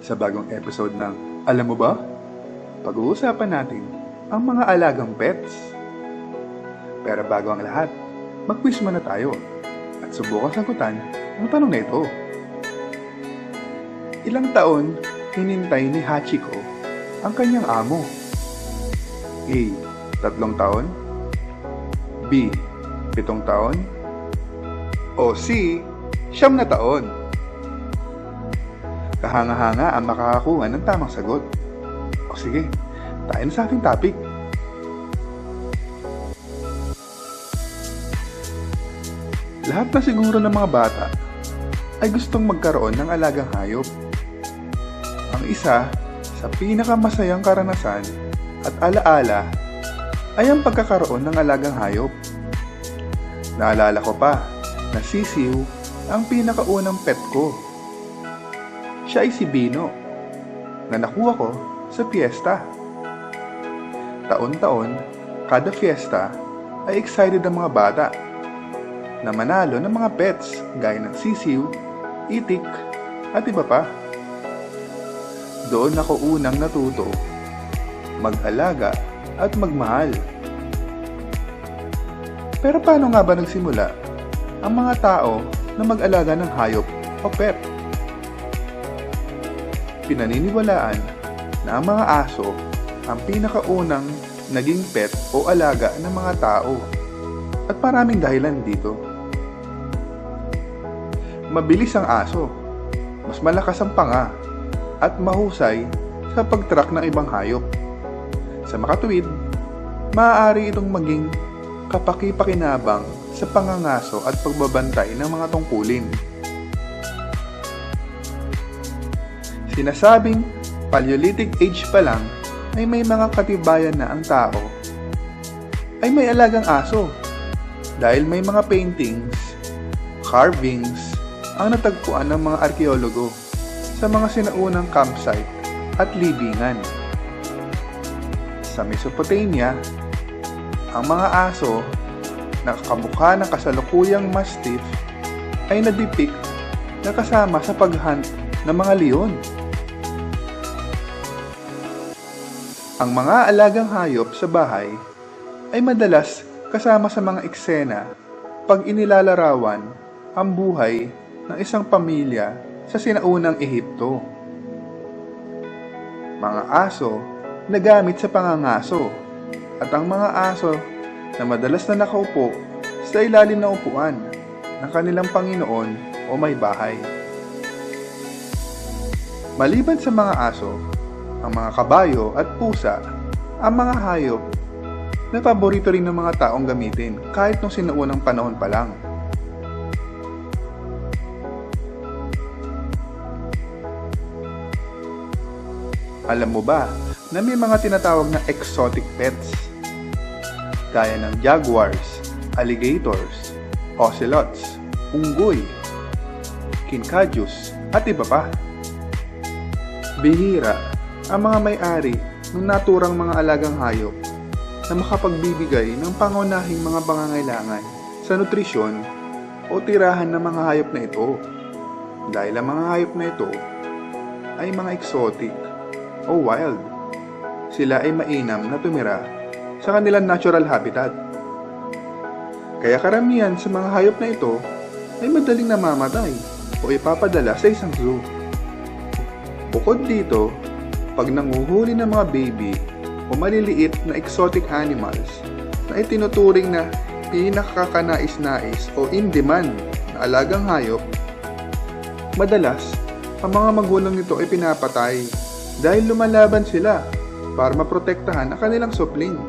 sa bagong episode ng Alam Mo Ba? Pag-uusapan natin ang mga alagang pets. Pero bago ang lahat, mag-quiz muna tayo at subukan sagutan ang tanong na ito. Ilang taon hinintay ni Hachiko ang kanyang amo? A. 3 taon, B. 7 taon, o C. 9 na taon. Kahanga-hanga ang makakakuha ng tamang sagot. O sige, tayo na sa ating topic. Lahat na siguro ng mga bata ay gustong magkaroon ng alagang hayop. Ang isa sa pinakamasayang karanasan at alaala ay ang pagkakaroon ng alagang hayop. Naalala ko pa na sisiw ang pinakaunang pet ko. Siya ay si Bino, na nakuha ko sa fiesta. Taon-taon, kada fiesta ay excited ang mga bata na manalo ng mga pets gaya ng sisiw, itik, at iba pa. Doon ako unang natuto mag-alaga at magmahal. Pero paano nga ba nagsimula ang mga tao na mag-alaga ng hayop o pet? Pinaniniwalaan na ang mga aso ang pinakaunang naging pet o alaga ng mga tao at maraming dahilan dito. Mabilis ang aso, mas malakas ang panga at mahusay sa pag-track ng ibang hayop. Sa makatuwid, maaari itong maging kapaki-pakinabang sa pangangaso at pagbabantay ng mga tungkulin. Sinasabing Paleolithic age pa lang ay may mga katibayan na ang tao ay may alagang aso dahil may mga paintings, carvings ang natagpuan ng mga arkeologo sa mga sinaunang campsite at libingan. Sa Mesopotamia, ang mga aso na kamukha ng kasalukuyang mastiff ay na-depict na kasama sa pag-hunt ng mga leon. Ang mga alagang hayop sa bahay ay madalas kasama sa mga eksena pag inilalarawan ang buhay ng isang pamilya sa sinaunang Ehipto. Mga aso na gamit sa pangangaso at ang mga aso na madalas na nakaupo sa ilalim ng upuan ng kanilang Panginoon o may bahay. Maliban sa mga aso, ang mga kabayo at pusa ang mga hayop na paborito rin ng mga taong gamitin kahit nung sinaunang panahon pa lang. Alam mo ba na may mga tinatawag na exotic pets gaya ng jaguars, alligators, ocelots, unggoy, kinkajous, at iba pa? Bihira ang mga may-ari ng naturang mga alagang hayop na makapagbibigay ng pangunahing mga pangangailangan sa nutrisyon o tirahan ng mga hayop na ito dahil ang mga hayop na ito ay mga exotic o wild. Sila ay mainam na tumira sa kanilang natural habitat. Kaya karamihan sa mga hayop na ito ay madaling namamatay o ipapadala sa isang zoo. Bukod dito, pag nanguhuli ng mga baby o maliliit na exotic animals na itinuturing na pinakakanais-nais o in-demand na alagang hayop, madalas ang mga magulang nito ay pinapatay dahil lumalaban sila para maprotektahan ang kanilang supling.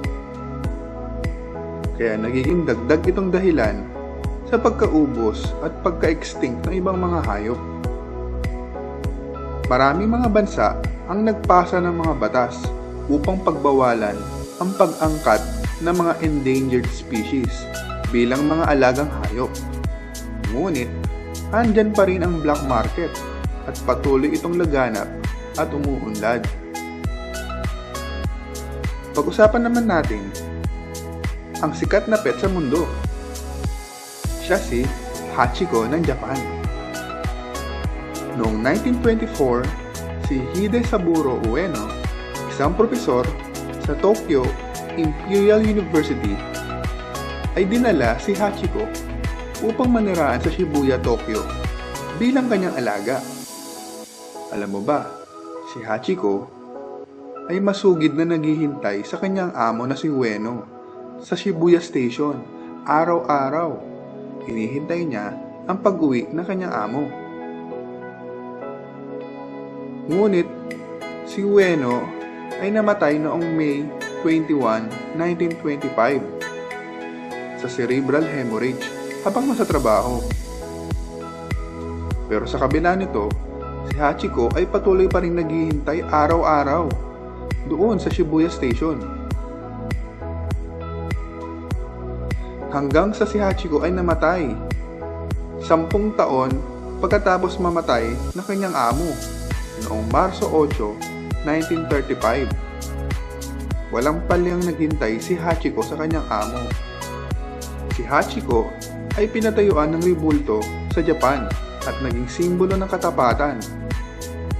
Kaya nagiging dagdag itong dahilan sa pagkaubos at pagka-extinct ng ibang mga hayop. Maraming mga bansa ang nagpasa ng mga batas upang pagbawalan ang pag-angkat ng mga endangered species bilang mga alagang hayop. Ngunit, andyan pa rin ang black market at patuloy itong laganap at umuunlad. Pag-usapan naman natin ang sikat na pet sa mundo. Siya si Hachiko ng Japan. Noong 1924, si Hidesaburo Ueno, isang propesor sa Tokyo Imperial University, ay dinala si Hachiko upang maniraan sa Shibuya, Tokyo bilang kanyang alaga. Alam mo ba, si Hachiko ay masugid na naghihintay sa kanyang amo na si Ueno sa Shibuya Station. Araw-araw, hinihintay niya ang pag-uwi ng kanyang amo. Ngunit, si Ueno ay namatay noong May 21, 1925 sa cerebral hemorrhage habang nasa trabaho. Pero sa kabila nito, si Hachiko ay patuloy pa rin naghihintay araw-araw doon sa Shibuya Station. Hanggang sa si Hachiko ay namatay 10 taon pagkatapos mamatay na kanyang amo noong Marso 8, 1935. Walang palyang naghintay si Hachiko sa kanyang amo. Si Hachiko ay pinatayuan ng ribulto sa Japan at naging simbolo ng katapatan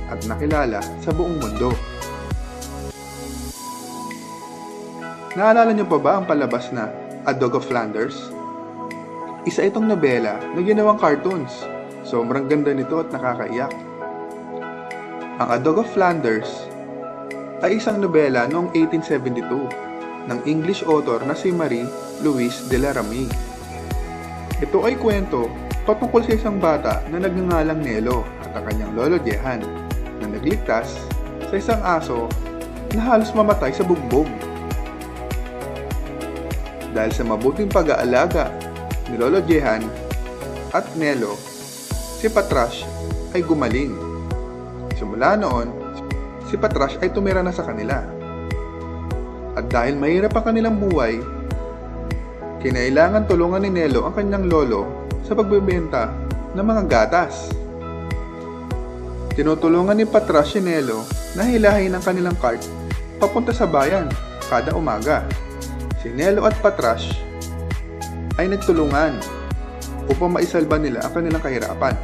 at nakilala sa buong mundo. Naalala niyo pa ba ang palabas na A Dog of Flanders? Isa itong nobela na ginawang cartoons. Sobrang ganda nito at nakakaiyak. Ang A Dog of Flanders ay isang nobela noong 1872 ng English author na si Marie-Louise Delaramie. Ito ay kwento patungkol sa isang bata na nagngangalang Nelo at ang kanyang lolo Jehan na nagligtas sa isang aso na halos mamatay sa bugbog. Dahil sa mabuting pag-aalaga ni Lolo Jehan at Nelo, si Patrash ay gumaling. Simula noon, si Patrash ay tumira na sa kanila. At dahil mahirap ang kanilang buhay, kinailangan tulungan ni Nelo ang kanyang lolo sa pagbebenta ng mga gatas. Tinutulungan ni Patrash si Nelo na hilahin ang kanilang cart papunta sa bayan kada umaga. Si Nelo at Patrash ay nagtulungan upang maisalba nila ang kanilang kahirapan.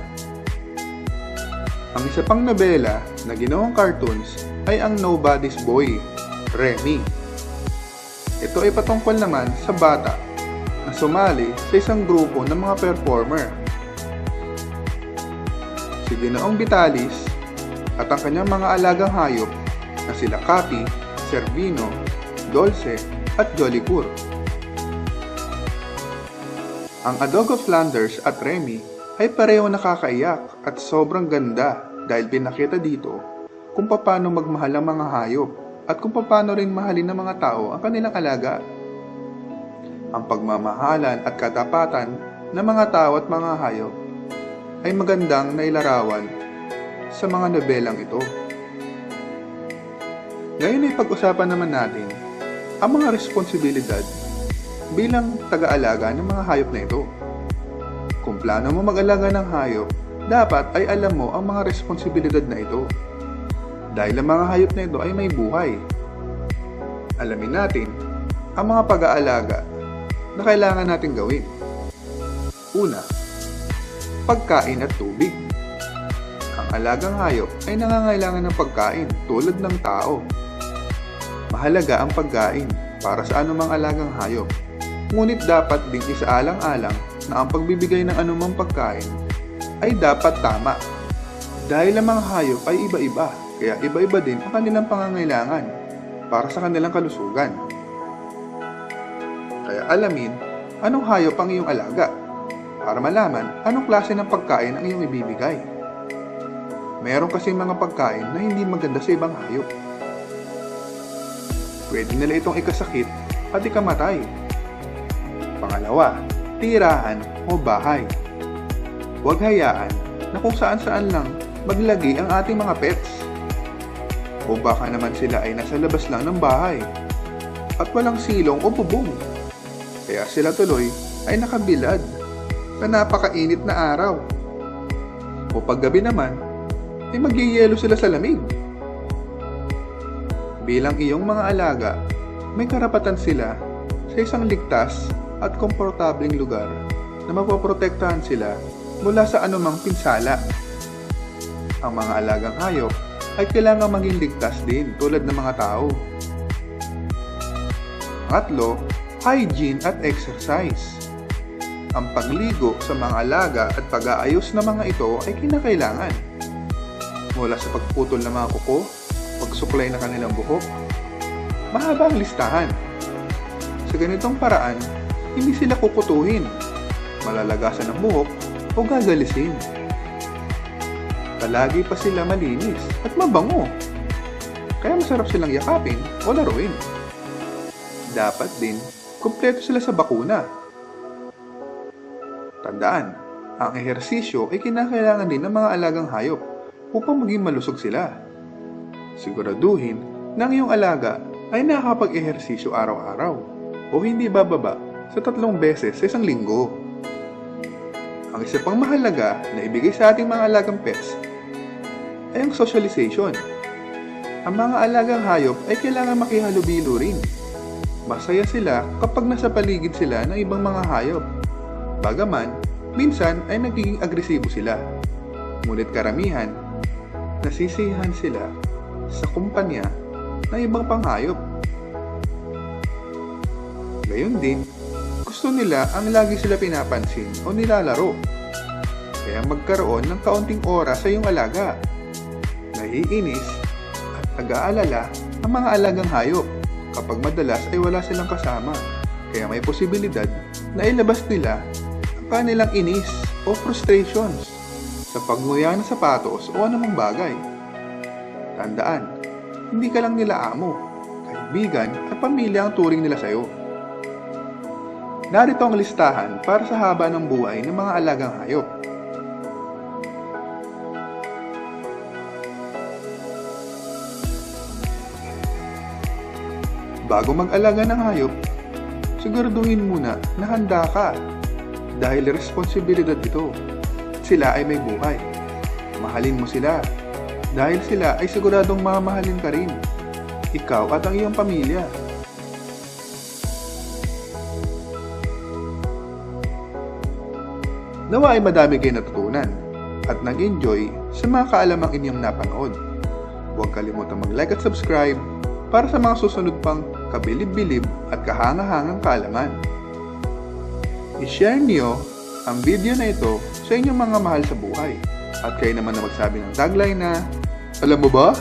Ang isa pang nobela na ginawang cartoons ay ang Nobody's Boy, Remy. Ito ay patungkol naman sa bata na sumali sa isang grupo ng mga performer. Si Ginoong Vitalis at ang kanyang mga alagang hayop na sila Capi, Servino, Dulce at Jolicoeur. Ang A Dog of Flanders at Remy ay pareho nakakaiyak at sobrang ganda dahil pinakita dito kung paano magmahal ang mga hayop at kung paano rin mahalin ng mga tao ang kanilang alaga. Ang pagmamahalan at katapatan ng mga tao at mga hayop ay magandang nailarawan sa mga nobelang ito. Ngayon ay pag-usapan naman natin ang mga responsibilidad bilang taga-alaga ng mga hayop na ito. Kung plano mo mag-alaga ng hayop, dapat ay alam mo ang mga responsibilidad na ito. Dahil ang mga hayop na ito ay may buhay. Alamin natin ang mga pag-aalaga na kailangan natin gawin. Una, pagkain at tubig. Ang alagang hayop ay nangangailangan ng pagkain tulad ng tao. Mahalaga ang pagkain para sa anumang alagang hayop. Ngunit dapat ding isaalang-alang na ang pagbibigay ng anumang pagkain ay dapat tama. Dahil ang mga hayop ay iba-iba, kaya iba-iba din ang kanilang pangangailangan para sa kanilang kalusugan. Kaya alamin anong hayop ang iyong alaga para malaman anong klase ng pagkain ang iyong ibibigay. Meron kasi mga pagkain na hindi maganda sa ibang hayop. Pwede nila itong ikasakit at ikamatay. Pangalawa, tirahan o bahay. Huwag hayaan na kung saan-saan lang maglagi ang ating mga pets. O baka naman sila ay nasa labas lang ng bahay at walang silong o bubong. Kaya sila tuloy ay nakabilad sa napakainit na araw. O paggabi naman, ay magyeyelo sila sa lamig. Bilang iyong mga alaga, may karapatan sila sa isang ligtas at komportabling lugar na mapoprotektahan sila mula sa anumang pinsala. Ang mga alagang hayop ay kailangan maging ligtas din tulad ng mga tao. Pangatlo, hygiene at exercise. Ang pagligo sa mga alaga at pag-aayos ng mga ito ay kinakailangan. Mula sa pagputol ng mga kuko, pagsuklay ng kanilang buhok, mahaba ang listahan. Sa ganitong paraan, hindi sila kukutuhin, malalagasan ng buhok o gagalisin. Palagi pa sila malinis at mabango, kaya masarap silang yakapin o laruin. Dapat din, kumpleto sila sa bakuna. Tandaan, ang ehersisyo ay kinakailangan din ng mga alagang hayop upang maging malusog sila. Siguraduhin na ang iyong alaga ay nakakapag-ehersisyo araw-araw o hindi bababa sa 3 beses sa isang linggo. Ang isa pang mahalaga na ibigay sa ating mga alagang pets ay ang socialization. Ang mga alagang hayop ay kailangan makihalubilo rin. Masaya sila kapag nasa paligid sila ng ibang mga hayop. Bagaman, minsan ay nagiging agresibo sila. Ngunit karamihan, nasisiyahan sila sa kumpanya ng ibang panghayop. Gayon din, gusto nila ang lagi sila pinapansin o nilalaro. Kaya magkaroon ng kaunting oras sa iyong alaga. Naiinis at nag-aalala ang mga alagang hayop kapag madalas ay wala silang kasama. Kaya may posibilidad na ilabas nila ang kanilang inis o frustrations sa pagmuya ng sapatos o anumang bagay. Tandaan, hindi ka lang nila amo, kaibigan at pamilya ang turing nila sa'yo. Narito ang listahan para sa haba ng buhay ng mga alagang hayop. Bago mag-alaga ng hayop, siguraduhin muna na handa ka dahil responsibilidad ito. Sila ay may buhay. Mahalin mo sila dahil sila ay siguradong mamahalin ka rin. Ikaw at ang iyong pamilya. Nawa ay madami kayo natutunan at nag-enjoy sa mga kaalamang inyong napanood. Huwag kalimutang mag-like at subscribe para sa mga susunod pang kabilib-bilib at kahanga-hangang kaalaman. I-share niyo ang video na ito sa inyong mga mahal sa buhay. At kayo naman na magsabi ng tagline na, alam mo ba?